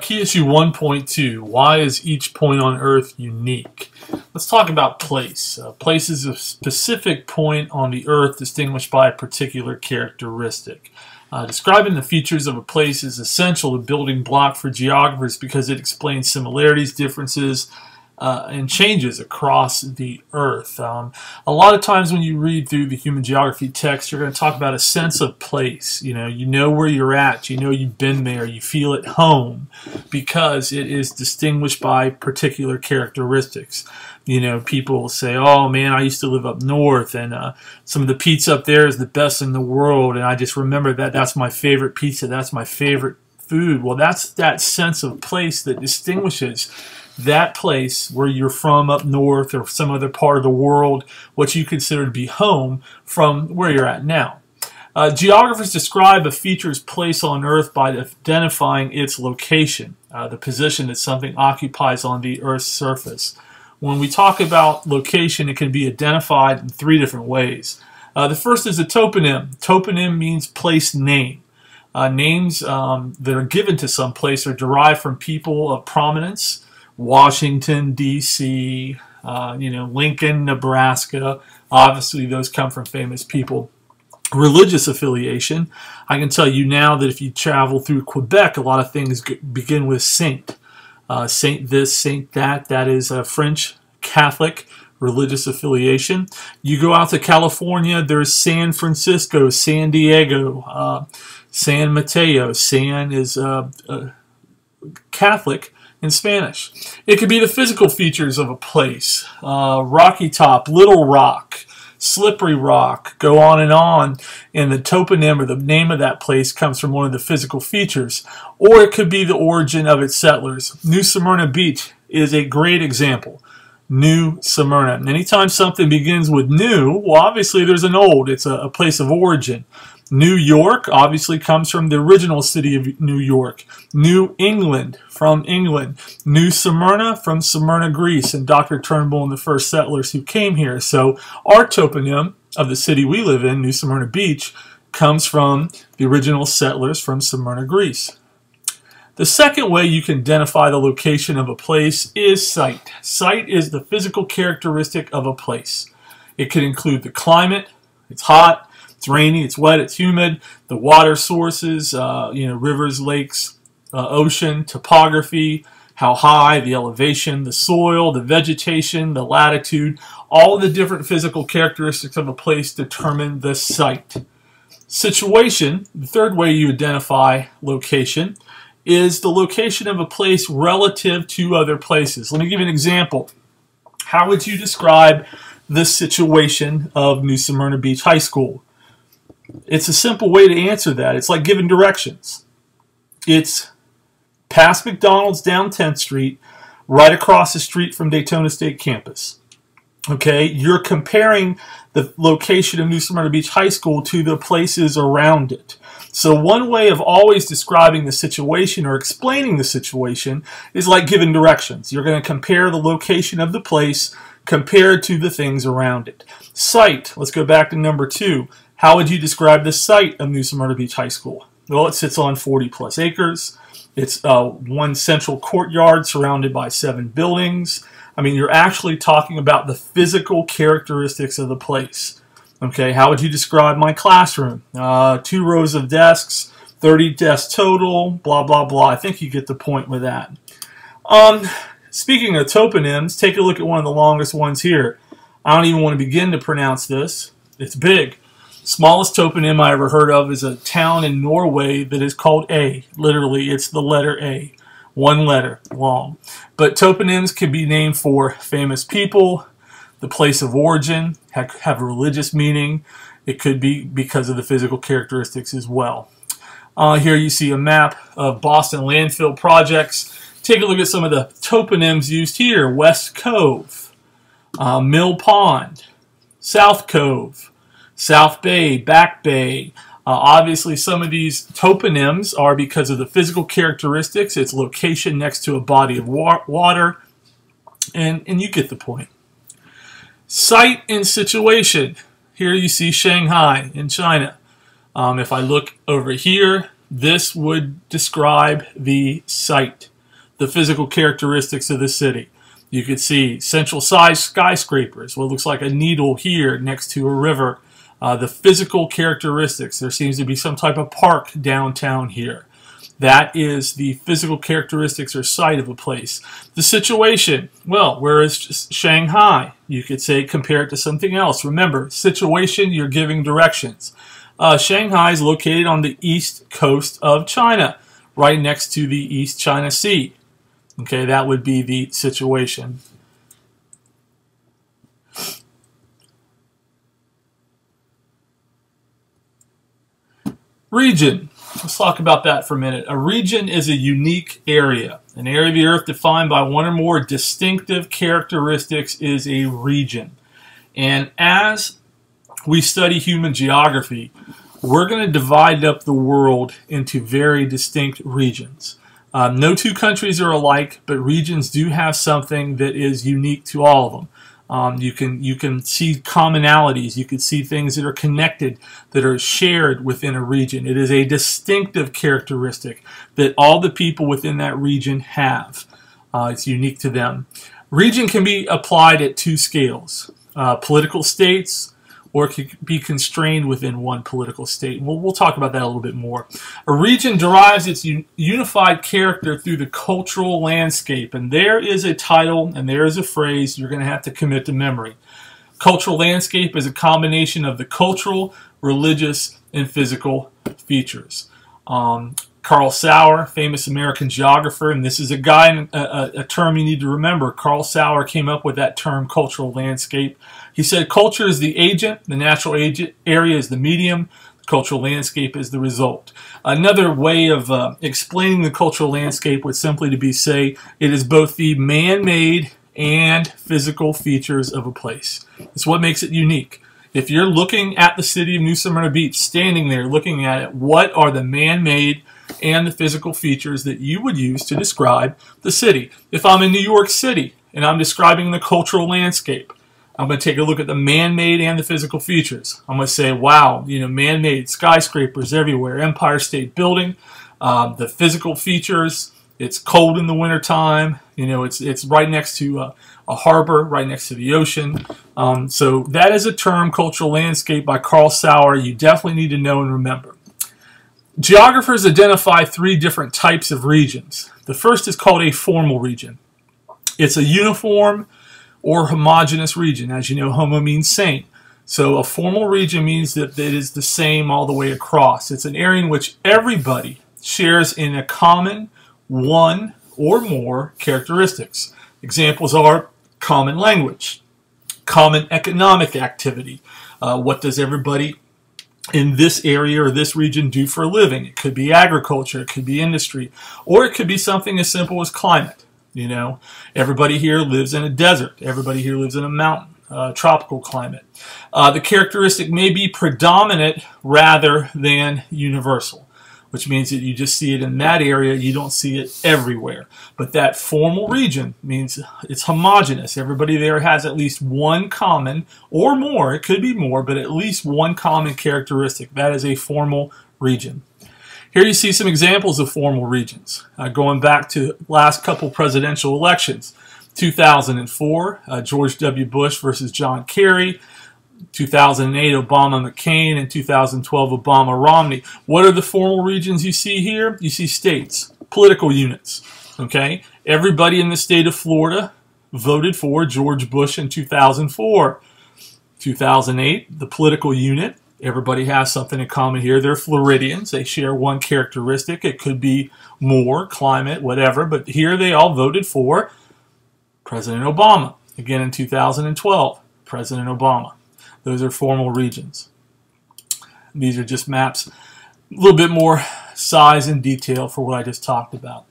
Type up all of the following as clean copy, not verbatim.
Key issue 1.2, why is each point on Earth unique? Let's talk about place. Place is a specific point on the Earth distinguished by a particular characteristic. Describing the features of a place is essential to building block for geographers because it explains similarities, differences, and changes across the Earth. A lot of times when you read through the human geography text, you're going to talk about a sense of place. You know where you're at, you know you've been there, you feel at home because it is distinguished by particular characteristics. You know, people will say, oh man, I used to live up north and some of the pizza up there is the best in the world and I just remember that's my favorite pizza, that's my favorite food. Well, that's that sense of place that distinguishes that place where you're from up north or some other part of the world, what you consider to be home, from where you're at now. Geographers describe a feature's place on Earth by identifying its location, the position that something occupies on the Earth's surface. When we talk about location, it can be identified in three different ways. The first is a toponym. Toponym means place name. Names that are given to some place are derived from people of prominence. Washington, D.C., Lincoln, Nebraska. Obviously, those come from famous people. Religious affiliation. I can tell you now that if you travel through Quebec, a lot of things begin with saint. Saint this, saint that. That is a French Catholic religious affiliation. You go out to California, there's San Francisco, San Diego, San Mateo. San is Catholic in Spanish. It could be the physical features of a place. Rocky Top, Little Rock, Slippery Rock, go on, and the toponym or the name of that place comes from one of the physical features. Or it could be the origin of its settlers. New Smyrna Beach is a great example. New Smyrna. Anytime something begins with new, well, obviously there's an old. It's a place of origin. New York obviously comes from the original city of New York. New England from England. New Smyrna from Smyrna, Greece, and Dr. Turnbull and the first settlers who came here. So our toponym of the city we live in, New Smyrna Beach, comes from the original settlers from Smyrna, Greece. The second way you can identify the location of a place is site. Site is the physical characteristic of a place. It could include the climate, it's hot, it's rainy, it's wet, it's humid, the water sources, rivers, lakes, ocean, topography, how high, the elevation, the soil, the vegetation, the latitude, all the different physical characteristics of a place determine the site. Situation, the third way you identify location, is the location of a place relative to other places. Let me give you an example. How would you describe the situation of New Smyrna Beach High School? It's a simple way to answer that. It's like giving directions. It's past McDonald's down 10th Street, right across the street from Daytona State Campus. Okay, you're comparing the location of New Smyrna Beach High School to the places around it. So one way of always describing the situation or explaining the situation is like giving directions. You're going to compare the location of the place compared to the things around it. Site, let's go back to number 2. How would you describe the site of New Smyrna Beach High School? Well, it sits on 40 plus acres. It's one central courtyard surrounded by 7 buildings. I mean, you're actually talking about the physical characteristics of the place. Okay, how would you describe my classroom? 2 rows of desks, 30 desks total, blah, blah, blah. I think you get the point with that. Speaking of toponyms, take a look at one of the longest ones here. I don't even want to begin to pronounce this. It's big. Smallest toponym I ever heard of is a town in Norway that is called A. Literally, it's the letter A. 1 letter long. But toponyms can be named for famous people, the place of origin, have a religious meaning. It could be because of the physical characteristics as well. Here you see a map of Boston landfill projects. Take a look at some of the toponyms used here. West Cove, Mill Pond, South Cove, South Bay, Back Bay. Obviously, some of these toponyms are because of the physical characteristics, its location next to a body of water, and you get the point. Site and situation. Here you see Shanghai in China. If I look over here, This would describe the site, the physical characteristics of the city. You could see central size skyscrapers, what looks like a needle here next to a river. The physical characteristics, there seems to be some type of park downtown here. That is the physical characteristics or site of a place. The situation, well, where is Shanghai? You could say compare it to something else. Remember, situation, you're giving directions. Shanghai is located on the east coast of China, right next to the East China Sea. Okay, that would be the situation. Region. Let's talk about that for a minute. A region is a unique area. An area of the earth defined by one or more distinctive characteristics is a region. And as we study human geography, we're going to divide up the world into very distinct regions. No two countries are alike, but regions do have something that is unique to all of them. You can see commonalities. You can see things that are connected, that are shared within a region. It is a distinctive characteristic that all the people within that region have. It's unique to them. Region can be applied at two scales: political states, or it could be constrained within one political state. We'll talk about that a little bit more. A region derives its unified character through the cultural landscape. And there is a title and there is a phrase you're going to have to commit to memory. Cultural landscape is a combination of the cultural, religious, and physical features. Carl Sauer, famous American geographer, and this is a guy, a term you need to remember. Carl Sauer came up with that term, cultural landscape. He said culture is the agent, the natural agent, area is the medium, the cultural landscape is the result. Another way of explaining the cultural landscape would simply to be say it is both the man-made and physical features of a place. It's what makes it unique. If you're looking at the city of New Smyrna Beach, standing there looking at it, what are the man-made and the physical features that you would use to describe the city? If I'm in New York City and I'm describing the cultural landscape, I'm going to take a look at the man-made and the physical features. I'm going to say, wow, man-made skyscrapers everywhere, Empire State Building, the physical features. It's cold in the wintertime. It's right next to a harbor, right next to the ocean. So that is a term, cultural landscape, by Carl Sauer. You definitely need to know and remember. Geographers identify three different types of regions. The first is called a formal region. It's a uniform or homogeneous region. As you know, homo means same. So a formal region means that it is the same all the way across. It's an area in which everybody shares in a common one or more characteristics. Examples are common language, common economic activity. What does everybody in this area or this region do for a living? It could be agriculture, it could be industry, or it could be something as simple as climate. Everybody here lives in a desert. Everybody here lives in a mountain, tropical climate. The characteristic may be predominant rather than universal, which means that you just see it in that area, you don't see it everywhere. But that formal region means it's homogeneous. Everybody there has at least one common, or more, it could be more, but at least one common characteristic. That is a formal region. Here you see some examples of formal regions, going back to last couple presidential elections. 2004, George W. Bush versus John Kerry. 2008, Obama McCain, and 2012, Obama Romney. What are the formal regions you see here? You see states, political units. Okay, everybody in the state of Florida voted for George Bush in 2004. 2008, the political unit. Everybody has something in common here. They're Floridians. They share one characteristic. It could be more, climate, whatever. But here they all voted for President Obama. Again in 2012, President Obama. Those are formal regions. These are just maps. A little bit more size and detail for what I just talked about.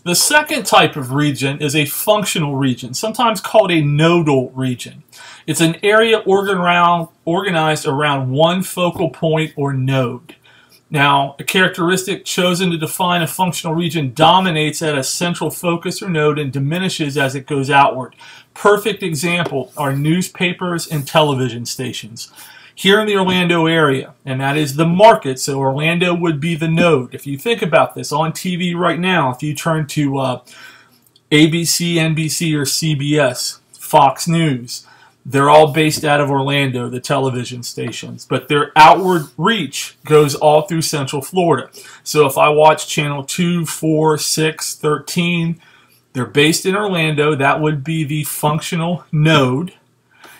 The second type of region is a functional region, sometimes called a nodal region. It's an area organized around one focal point or node. Now, a characteristic chosen to define a functional region dominates at a central focus or node and diminishes as it goes outward. Perfect example are newspapers and television stations. here in the Orlando area, and that is the market. So Orlando would be the node. If you think about this on TV right now, if you turn to ABC, NBC, or CBS, Fox News, they're all based out of Orlando, the television stations, but their outward reach goes all through Central Florida. So if I watch channel 2, 4, 6, 13, they're based in Orlando. That would be the functional node,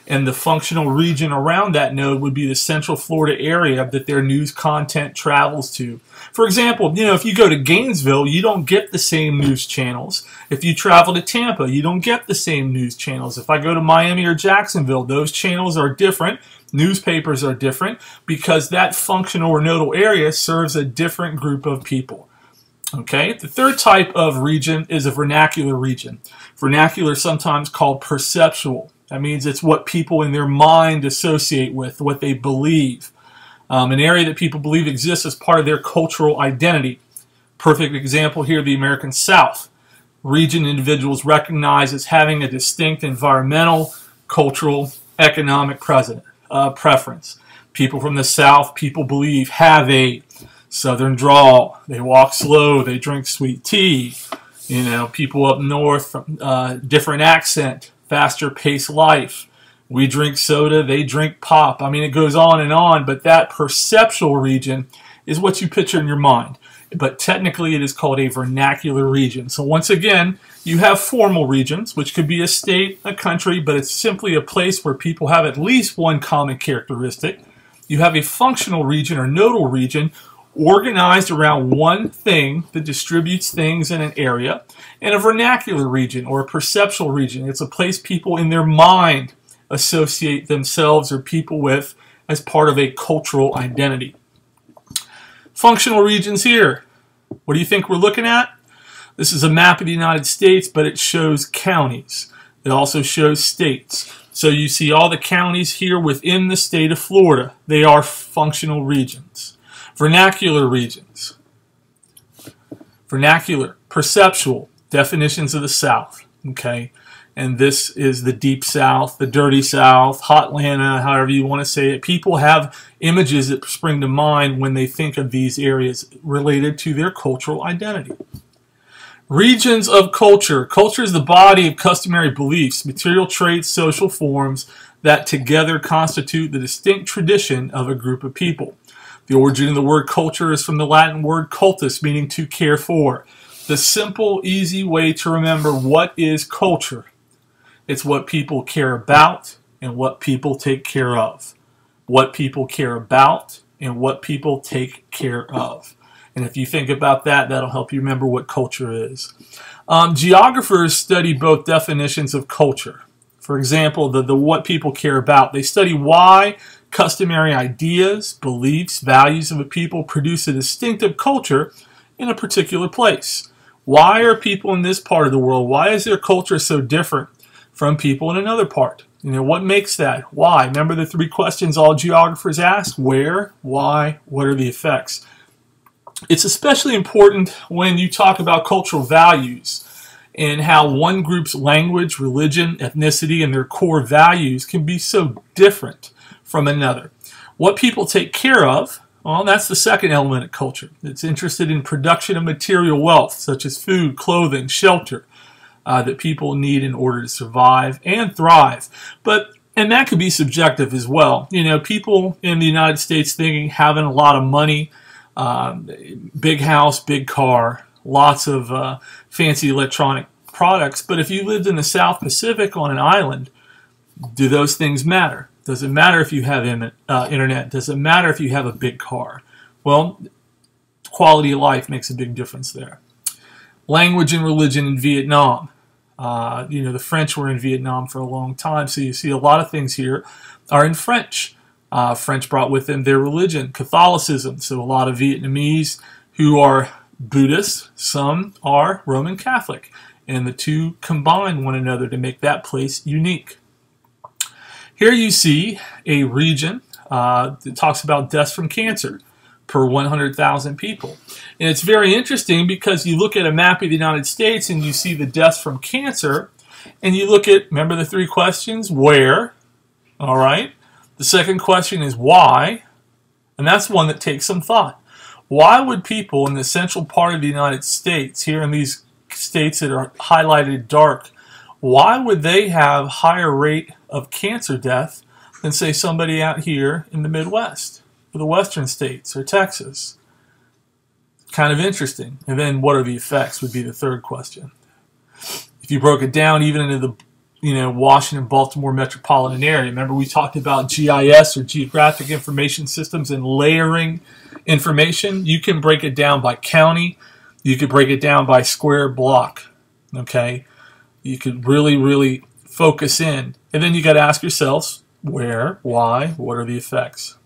and the functional region around that node would be the Central Florida area that their news content travels to. For example, if you go to Gainesville, you don't get the same news channels. If you travel to Tampa, you don't get the same news channels. If I go to Miami or Jacksonville, those channels are different. Newspapers are different because that functional or nodal area serves a different group of people. Okay, the third type of region is a vernacular region. Vernacular is sometimes called perceptual. That means it's what people in their mind associate with, what they believe. An area that people believe exists as part of their cultural identity. Perfect example here, the American South. Region individuals recognize as having a distinct environmental, cultural, economic preference. People from the South, people believe, have a Southern drawl. They walk slow. They drink sweet tea. People up north, different accent, faster paced life. We drink soda, they drink pop. I mean, it goes on, but that perceptual region is what you picture in your mind. But technically, it is called a vernacular region. So once again, you have formal regions, which could be a state, a country, but it's simply a place where people have at least one common characteristic. You have a functional region or nodal region organized around one thing that distributes things in an area, and a vernacular region or a perceptual region. It's a place people in their mind associate themselves or people with as part of a cultural identity. Functional regions here. What do you think we're looking at? This is a map of the United States, but it shows counties. It also shows states. So you see all the counties here within the state of Florida. They are functional regions. Vernacular regions. Vernacular, perceptual, definitions of the South. Okay. And this is the Deep South, the Dirty South, Hotlanta, however you want to say it. People have images that spring to mind when they think of these areas related to their cultural identity. Regions of culture. Culture is the body of customary beliefs, material traits, social forms that together constitute the distinct tradition of a group of people. The origin of the word culture is from the Latin word cultus, meaning to care for. The simple, easy way to remember what is culture. It's what people care about and what people take care of. What people care about and what people take care of. And if you think about that, that'll help you remember what culture is. Geographers study both definitions of culture. For example, the what people care about. They study why customary ideas, beliefs, values of a people produce a distinctive culture in a particular place. Why are people in this part of the world, why is their culture so different from people in another part? What makes that? Why? Remember the three questions all geographers ask? Where? Why? What are the effects? It's especially important when you talk about cultural values and how one group's language, religion, ethnicity, and their core values can be so different from another. What people take care of, well, that's the second element of culture. It's interested in production of material wealth, such as food, clothing, shelter, that people need in order to survive and thrive. And that could be subjective as well. People in the United States thinking having a lot of money, big house, big car, lots of fancy electronic products. But if you lived in the South Pacific on an island, do those things matter? Does it matter if you have internet? Does it matter if you have a big car? Well, quality of life makes a big difference there. Language and religion in Vietnam. The French were in Vietnam for a long time, so you see a lot of things here are in French. French brought with them their religion, Catholicism, so a lot of Vietnamese who are Buddhist, some are Roman Catholic, and the two combine one another to make that place unique. Here you see a region that talks about deaths from cancer per 100,000 people. And it's very interesting because you look at a map of the United States and you see the deaths from cancer, and you look at, remember the three questions, where, all right, The second question is why, and that's one that takes some thought. Why would people in the central part of the United States, here in these states that are highlighted dark, why would they have higher rate of cancer death than, say, somebody out here in the Midwest, or the western states, or Texas? Kind of interesting. And then what are the effects would be the third question. If you broke it down even into the Washington, Baltimore metropolitan area. Remember we talked about GIS, or Geographic Information Systems, and layering information. You can break it down by county. You could break it down by square block. Okay? You could really, really focus in. And then you got to ask yourselves, where, why, what are the effects?